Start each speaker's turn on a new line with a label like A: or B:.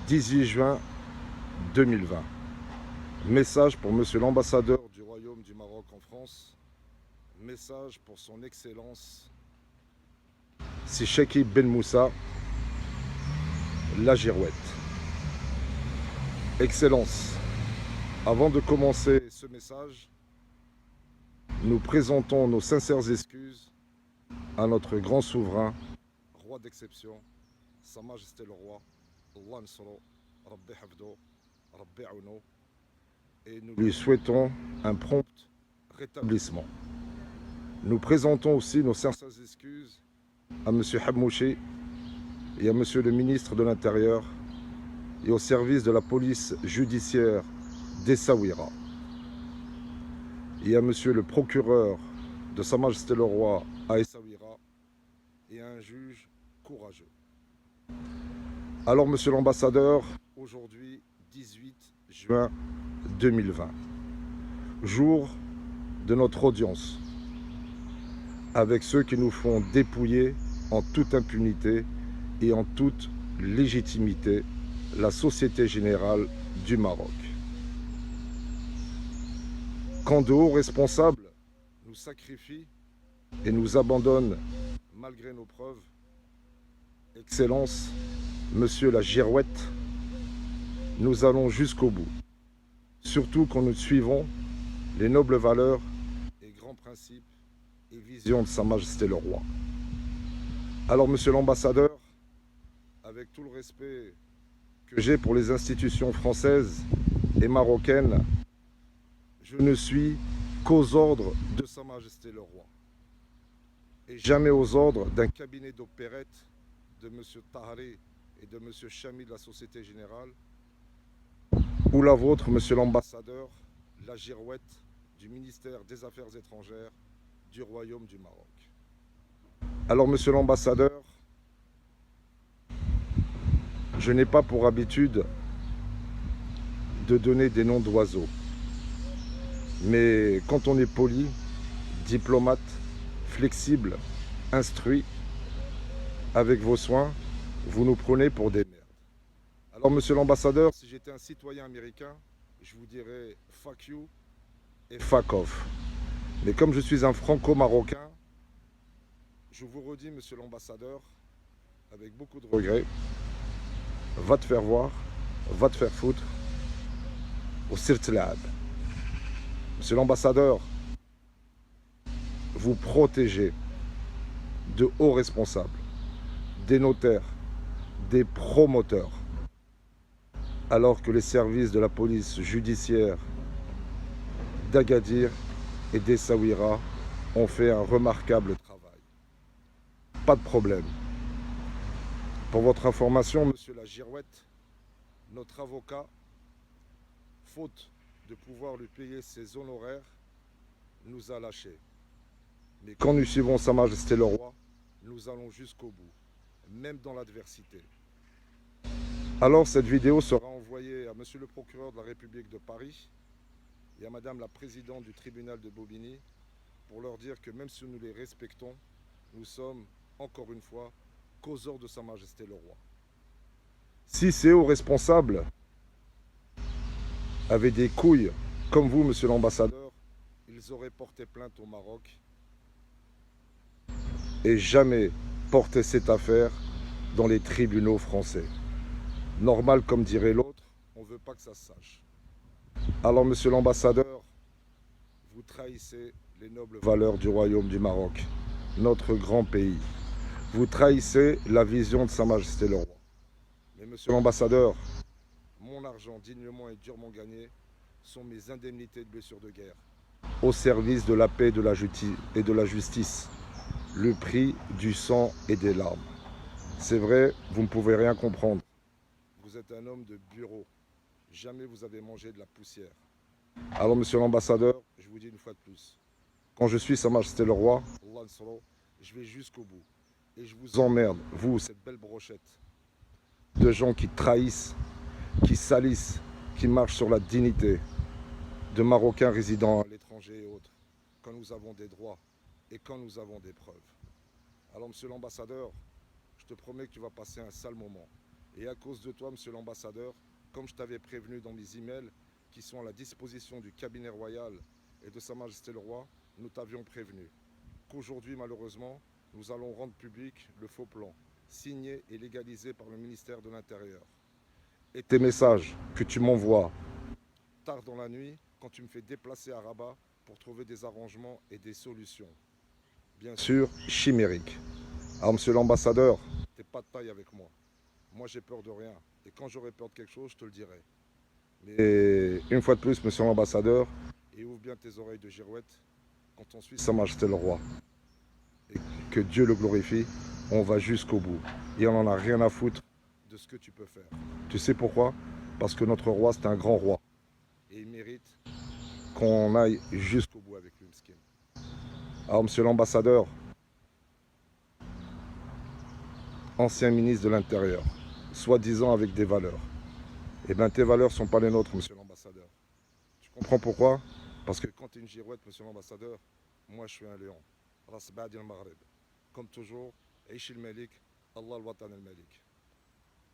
A: 18 juin 2020. Message pour Monsieur l'ambassadeur du Royaume du Maroc en France. Message pour son Excellence Si Cheikh Ben Moussa, la Girouette. Excellence, avant de commencer ce message, nous présentons nos sincères excuses à notre grand souverain, roi d'exception, Sa Majesté le Roi, Allah Nsro, Rabbi Hafdo, Rabbi Auno, et nous lui souhaitons un prompt rétablissement. Nous présentons aussi nos sincères excuses à M. Habmouchi et à M. le ministre de l'Intérieur et au service de la police judiciaire d'Essaouira et à M. le procureur de Sa Majesté le Roi à Essaouira et à un juge courageux. Alors, Monsieur l'ambassadeur, aujourd'hui 18 juin 2020, jour de notre audience avec ceux qui nous font dépouiller en toute impunité et en toute légitimité la Société Générale du Maroc. Quand de hauts responsables nous sacrifient et nous abandonnent malgré nos preuves, Excellence, Monsieur la Girouette, nous allons jusqu'au bout. Surtout quand nous suivons les nobles valeurs et grands principes et visions de Sa Majesté le Roi. Alors, Monsieur l'ambassadeur, avec tout le respect que j'ai pour les institutions françaises et marocaines, je ne suis qu'aux ordres de Sa Majesté le Roi et jamais aux ordres d'un cabinet d'opérette de M. Tahari et de M. Chami de la Société Générale ou la vôtre, Monsieur l'ambassadeur, la Girouette du ministère des Affaires étrangères du Royaume du Maroc. Alors, Monsieur l'ambassadeur, je n'ai pas pour habitude de donner des noms d'oiseaux. Mais quand on est poli, diplomate, flexible, instruit, avec vos soins, vous nous prenez pour des merdes. Alors, Monsieur l'ambassadeur, si j'étais un citoyen américain, je vous dirais fuck you et fuck off. Mais comme je suis un franco-marocain, je vous redis, Monsieur l'ambassadeur, avec beaucoup de regrets, va te faire voir, va te faire foutre au Sirtlab. Monsieur l'ambassadeur, vous protégez de hauts responsables, des notaires, des promoteurs, alors que les services de la police judiciaire d'Agadir et d'Essaouira ont fait un remarquable travail. Pas de problème. Pour votre information, Monsieur la Girouette, notre avocat, faute de pouvoir lui payer ses honoraires, nous a lâchés. Mais quand nous suivons Sa Majesté le Roi, nous allons jusqu'au bout, même dans l'adversité. Alors cette vidéo sera envoyée à Monsieur le procureur de la République de Paris et à Madame la présidente du tribunal de Bobigny pour leur dire que même si nous les respectons, nous sommes, encore une fois, qu'aux ordres de Sa Majesté le Roi. Si ces hauts responsables avaient des couilles comme vous, Monsieur l'ambassadeur, ils auraient porté plainte au Maroc et jamais porté cette affaire dans les tribunaux français. Normal, comme dirait l'autre, on ne veut pas que ça se sache. Alors, Monsieur l'ambassadeur, vous trahissez les nobles valeurs du Royaume du Maroc, notre grand pays. Vous trahissez la vision de Sa Majesté le Roi. Mais Monsieur l'ambassadeur, mon argent dignement et durement gagné sont mes indemnités de blessures de guerre, au service de la paix et de la justice, le prix du sang et des larmes. C'est vrai, vous ne pouvez rien comprendre. Vous êtes un homme de bureau. Jamais vous avez mangé de la poussière. Alors, Monsieur l'ambassadeur, je vous dis une fois de plus, quand je suis Sa Majesté le Roi, Allah Nsro, je vais jusqu'au bout. Et je vous emmerde, vous, cette belle brochette de gens qui trahissent, qui salissent, qui marchent sur la dignité de Marocains résidant à l'étranger et autres, quand nous avons des droits et quand nous avons des preuves. Alors, Monsieur l'ambassadeur, je te promets que tu vas passer un sale moment. Et à cause de toi, monsieur l'ambassadeur, comme je t'avais prévenu dans mes emails, qui sont à la disposition du cabinet royal et de Sa Majesté le Roi, nous t'avions prévenu qu'aujourd'hui, malheureusement, nous allons rendre public le faux plan, signé et légalisé par le ministère de l'Intérieur. Et tes messages que tu m'envoies tard dans la nuit, quand tu me fais déplacer à Rabat pour trouver des arrangements et des solutions. Bien sûr, chimériques. Alors, monsieur l'ambassadeur, t'es pas de taille avec moi. Moi, j'ai peur de rien. Et quand j'aurai peur de quelque chose, je te le dirai. Mais une fois de plus, monsieur l'ambassadeur, et ouvre bien tes oreilles de girouette, quand on suit Sa Majesté le Roi, et que Dieu le glorifie, on va jusqu'au bout. Et on n'en a rien à foutre de ce que tu peux faire. Tu sais pourquoi? Parce que notre roi, c'est un grand roi. Et il mérite qu'on aille jusqu'au bout avec lui, Mskin. Alors, monsieur l'ambassadeur, ancien ministre de l'Intérieur, soi-disant avec des valeurs, eh bien, tes valeurs ne sont pas les nôtres, monsieur l'ambassadeur. Tu comprends pourquoi? Parce que quand tu es une girouette, monsieur l'ambassadeur, moi, je suis un lion. Ras Badi al-Maghreb. Comme toujours, Aish el-Malik, Allah al-Watan el-Malik.